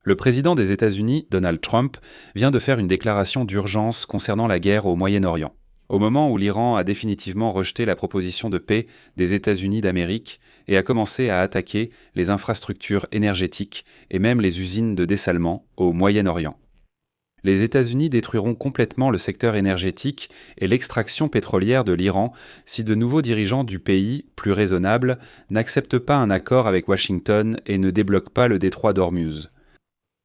Le président des États-Unis, Donald Trump, vient de faire une déclaration d'urgence concernant la guerre au Moyen-Orient. Au moment où l'Iran a définitivement rejeté la proposition de paix des États-Unis d'Amérique et a commencé à attaquer les infrastructures énergétiques et même les usines de dessalement au Moyen-Orient. Les États-Unis détruiront complètement le secteur énergétique et l'extraction pétrolière de l'Iran si de nouveaux dirigeants du pays, plus raisonnables, n'acceptent pas un accord avec Washington et ne débloquent pas le détroit d'Ormuz.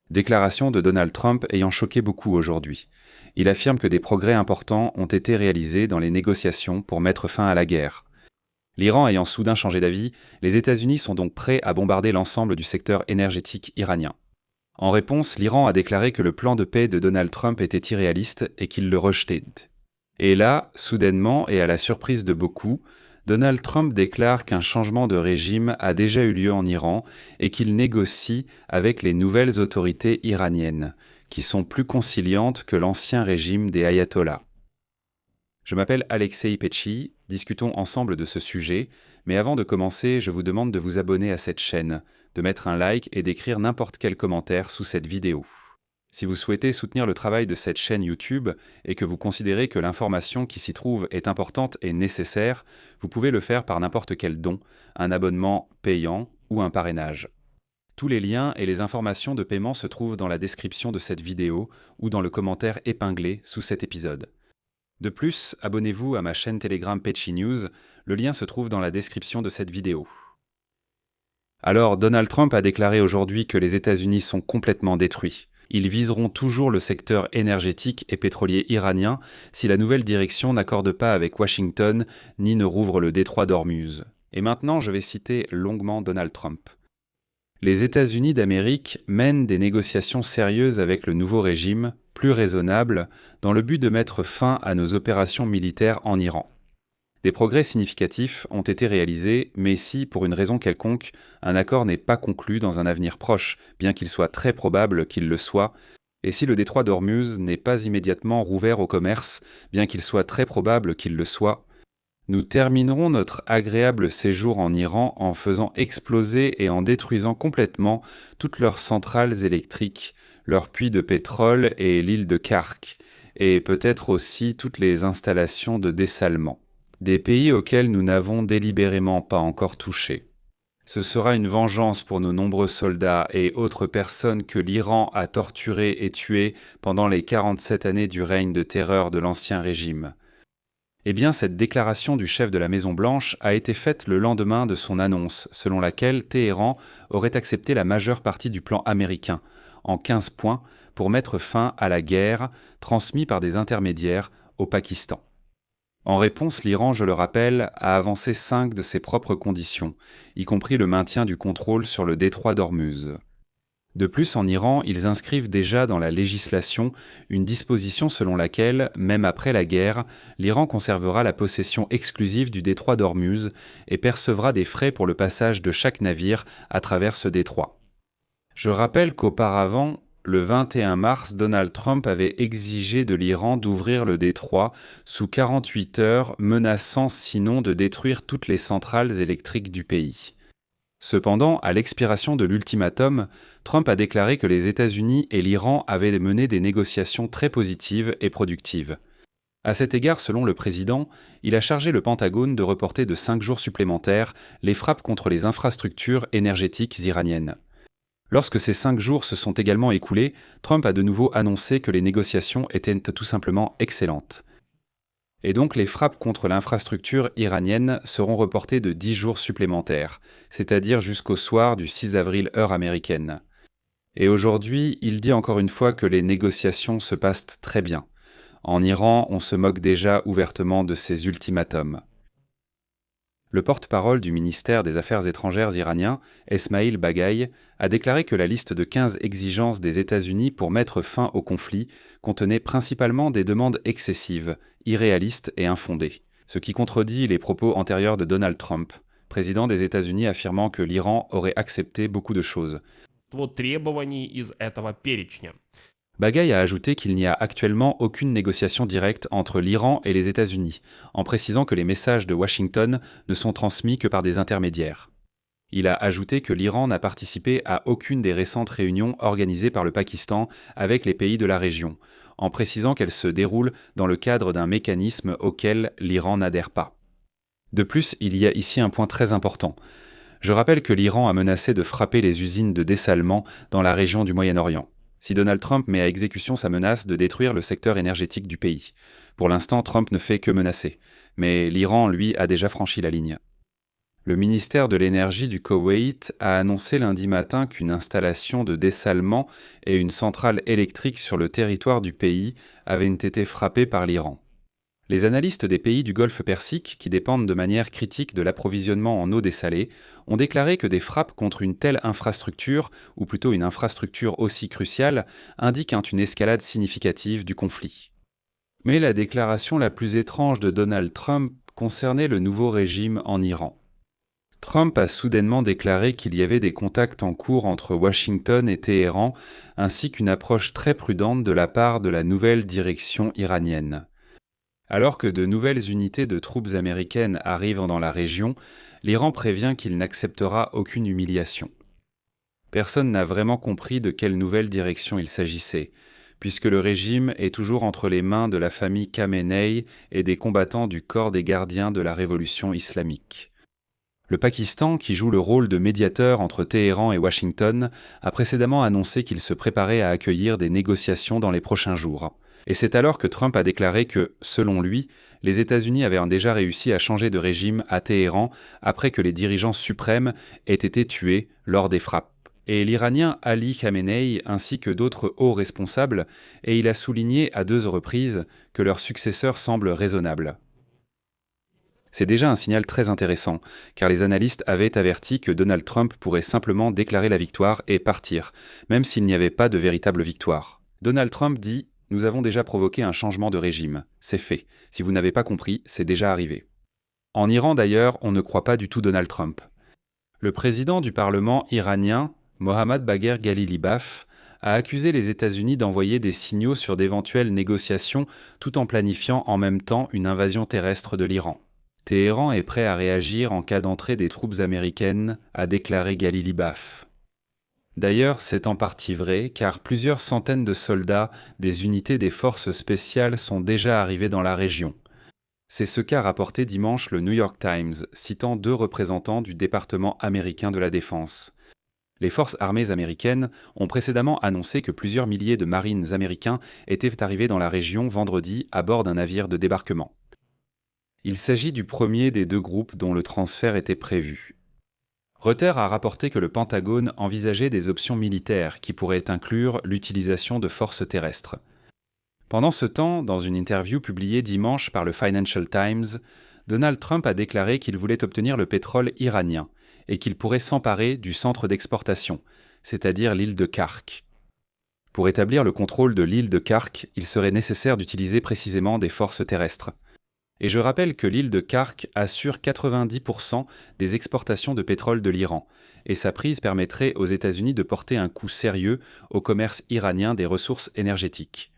Déclaration de Donald Trump ayant choqué beaucoup aujourd'hui. Il affirme que des progrès importants ont été réalisés dans les négociations pour mettre fin à la guerre. L'Iran ayant soudain changé d'avis, les États-Unis sont donc prêts à bombarder l'ensemble du secteur énergétique iranien. En réponse, l'Iran a déclaré que le plan de paix de Donald Trump était irréaliste et qu'il le rejetait. Et là, soudainement et à la surprise de beaucoup, Donald Trump déclare qu'un changement de régime a déjà eu lieu en Iran et qu'il négocie avec les nouvelles autorités iraniennes, qui sont plus conciliantes que l'ancien régime des ayatollahs. Je m'appelle Alexei Petchi, discutons ensemble de ce sujet, mais avant de commencer, je vous demande de vous abonner à cette chaîne, de mettre un like et d'écrire n'importe quel commentaire sous cette vidéo. Si vous souhaitez soutenir le travail de cette chaîne YouTube et que vous considérez que l'information qui s'y trouve est importante et nécessaire, vous pouvez le faire par n'importe quel don, un abonnement payant ou un parrainage. Tous les liens et les informations de paiement se trouvent dans la description de cette vidéo ou dans le commentaire épinglé sous cet épisode. De plus, abonnez-vous à ma chaîne Telegram Petchi News, le lien se trouve dans la description de cette vidéo. Alors, Donald Trump a déclaré aujourd'hui que les États-Unis sont complètement détruits. Ils viseront toujours le secteur énergétique et pétrolier iranien si la nouvelle direction n'accorde pas avec Washington ni ne rouvre le détroit d'Ormuz. Et maintenant, je vais citer longuement Donald Trump. Les États-Unis d'Amérique mènent des négociations sérieuses avec le nouveau régime, plus raisonnable, dans le but de mettre fin à nos opérations militaires en Iran. Des progrès significatifs ont été réalisés, mais si, pour une raison quelconque, un accord n'est pas conclu dans un avenir proche, bien qu'il soit très probable qu'il le soit, et si le détroit d'Ormuz n'est pas immédiatement rouvert au commerce, bien qu'il soit très probable qu'il le soit, nous terminerons notre agréable séjour en Iran en faisant exploser et en détruisant complètement toutes leurs centrales électriques, leurs puits de pétrole et l'île de Kark, et peut-être aussi toutes les installations de dessalement. Des pays auxquels nous n'avons délibérément pas encore touché. Ce sera une vengeance pour nos nombreux soldats et autres personnes que l'Iran a torturés et tués pendant les 47 années du règne de terreur de l'ancien régime. Eh bien, cette déclaration du chef de la Maison-Blanche a été faite le lendemain de son annonce, selon laquelle Téhéran aurait accepté la majeure partie du plan américain, en 15 points, pour mettre fin à la guerre transmise par des intermédiaires au Pakistan. En réponse, l'Iran, je le rappelle, a avancé 5 de ses propres conditions, y compris le maintien du contrôle sur le détroit d'Ormuz. De plus, en Iran, ils inscrivent déjà dans la législation une disposition selon laquelle, même après la guerre, l'Iran conservera la possession exclusive du détroit d'Ormuz et percevra des frais pour le passage de chaque navire à travers ce détroit. Je rappelle qu'auparavant, le 21 mars, Donald Trump avait exigé de l'Iran d'ouvrir le détroit sous 48 heures, menaçant sinon de détruire toutes les centrales électriques du pays. Cependant, à l'expiration de l'ultimatum, Trump a déclaré que les États-Unis et l'Iran avaient mené des négociations très positives et productives. À cet égard, selon le président, il a chargé le Pentagone de reporter de 5 jours supplémentaires les frappes contre les infrastructures énergétiques iraniennes. Lorsque ces 5 jours se sont également écoulés, Trump a de nouveau annoncé que les négociations étaient tout simplement excellentes. Et donc les frappes contre l'infrastructure iranienne seront reportées de 10 jours supplémentaires, c'est-à-dire jusqu'au soir du 6 avril heure américaine. Et aujourd'hui, il dit encore une fois que les négociations se passent très bien. En Iran, on se moque déjà ouvertement de ces ultimatums. Le porte-parole du ministère des Affaires étrangères iranien, Esmail Baghaei, a déclaré que la liste de 15 exigences des États-Unis pour mettre fin au conflit contenait principalement des demandes excessives, irréalistes et infondées, ce qui contredit les propos antérieurs de Donald Trump, président des États-Unis affirmant que l'Iran aurait accepté beaucoup de choses. Baghaei a ajouté qu'il n'y a actuellement aucune négociation directe entre l'Iran et les États-Unis, en précisant que les messages de Washington ne sont transmis que par des intermédiaires. Il a ajouté que l'Iran n'a participé à aucune des récentes réunions organisées par le Pakistan avec les pays de la région, en précisant qu'elles se déroulent dans le cadre d'un mécanisme auquel l'Iran n'adhère pas. De plus, il y a ici un point très important. Je rappelle que l'Iran a menacé de frapper les usines de dessalement dans la région du Moyen-Orient, si Donald Trump met à exécution sa menace de détruire le secteur énergétique du pays. Pour l'instant, Trump ne fait que menacer, mais l'Iran, lui, a déjà franchi la ligne. Le ministère de l'Énergie du Koweït a annoncé lundi matin qu'une installation de dessalement et une centrale électrique sur le territoire du pays avaient été frappées par l'Iran. Les analystes des pays du Golfe Persique, qui dépendent de manière critique de l'approvisionnement en eau dessalée, ont déclaré que des frappes contre une telle infrastructure, ou plutôt une infrastructure aussi cruciale, indiquent une escalade significative du conflit. Mais la déclaration la plus étrange de Donald Trump concernait le nouveau régime en Iran. Trump a soudainement déclaré qu'il y avait des contacts en cours entre Washington et Téhéran, ainsi qu'une approche très prudente de la part de la nouvelle direction iranienne. Alors que de nouvelles unités de troupes américaines arrivent dans la région, l'Iran prévient qu'il n'acceptera aucune humiliation. Personne n'a vraiment compris de quelle nouvelle direction il s'agissait, puisque le régime est toujours entre les mains de la famille Khamenei et des combattants du corps des gardiens de la révolution islamique. Le Pakistan, qui joue le rôle de médiateur entre Téhéran et Washington, a précédemment annoncé qu'il se préparait à accueillir des négociations dans les prochains jours. Et c'est alors que Trump a déclaré que, selon lui, les États-Unis avaient déjà réussi à changer de régime à Téhéran après que les dirigeants suprêmes aient été tués lors des frappes. Et l'Iranien Ali Khamenei ainsi que d'autres hauts responsables, et il a souligné à 2 reprises que leur successeur semble raisonnable. C'est déjà un signal très intéressant, car les analystes avaient averti que Donald Trump pourrait simplement déclarer la victoire et partir, même s'il n'y avait pas de véritable victoire. Donald Trump dit « Nous avons déjà provoqué un changement de régime. C'est fait. Si vous n'avez pas compris, c'est déjà arrivé. » En Iran d'ailleurs, on ne croit pas du tout Donald Trump. Le président du Parlement iranien, Mohammad Bagher Ghalibaf, a accusé les États-Unis d'envoyer des signaux sur d'éventuelles négociations tout en planifiant en même temps une invasion terrestre de l'Iran. Téhéran est prêt à réagir en cas d'entrée des troupes américaines, a déclaré Ghalibaf. D'ailleurs, c'est en partie vrai, car plusieurs centaines de soldats des unités des forces spéciales sont déjà arrivés dans la région. C'est ce qu'a rapporté dimanche le New York Times, citant 2 représentants du département américain de la Défense. Les forces armées américaines ont précédemment annoncé que plusieurs milliers de marines américains étaient arrivés dans la région vendredi à bord d'un navire de débarquement. Il s'agit du premier des 2 groupes dont le transfert était prévu. Reuters a rapporté que le Pentagone envisageait des options militaires qui pourraient inclure l'utilisation de forces terrestres. Pendant ce temps, dans une interview publiée dimanche par le Financial Times, Donald Trump a déclaré qu'il voulait obtenir le pétrole iranien et qu'il pourrait s'emparer du centre d'exportation, c'est-à-dire l'île de Khark. Pour établir le contrôle de l'île de Khark, il serait nécessaire d'utiliser précisément des forces terrestres. Et je rappelle que l'île de Khark assure 90% des exportations de pétrole de l'Iran, et sa prise permettrait aux États-Unis de porter un coup sérieux au commerce iranien des ressources énergétiques.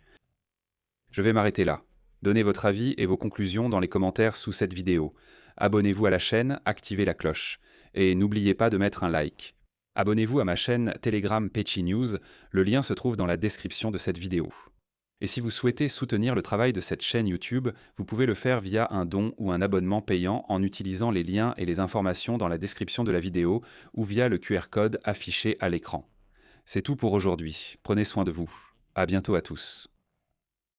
Je vais m'arrêter là. Donnez votre avis et vos conclusions dans les commentaires sous cette vidéo. Abonnez-vous à la chaîne, activez la cloche. Et n'oubliez pas de mettre un like. Abonnez-vous à ma chaîne Telegram Pechi News, le lien se trouve dans la description de cette vidéo. Et si vous souhaitez soutenir le travail de cette chaîne YouTube, vous pouvez le faire via un don ou un abonnement payant en utilisant les liens et les informations dans la description de la vidéo ou via le QR code affiché à l'écran. C'est tout pour aujourd'hui. Prenez soin de vous. À bientôt à tous.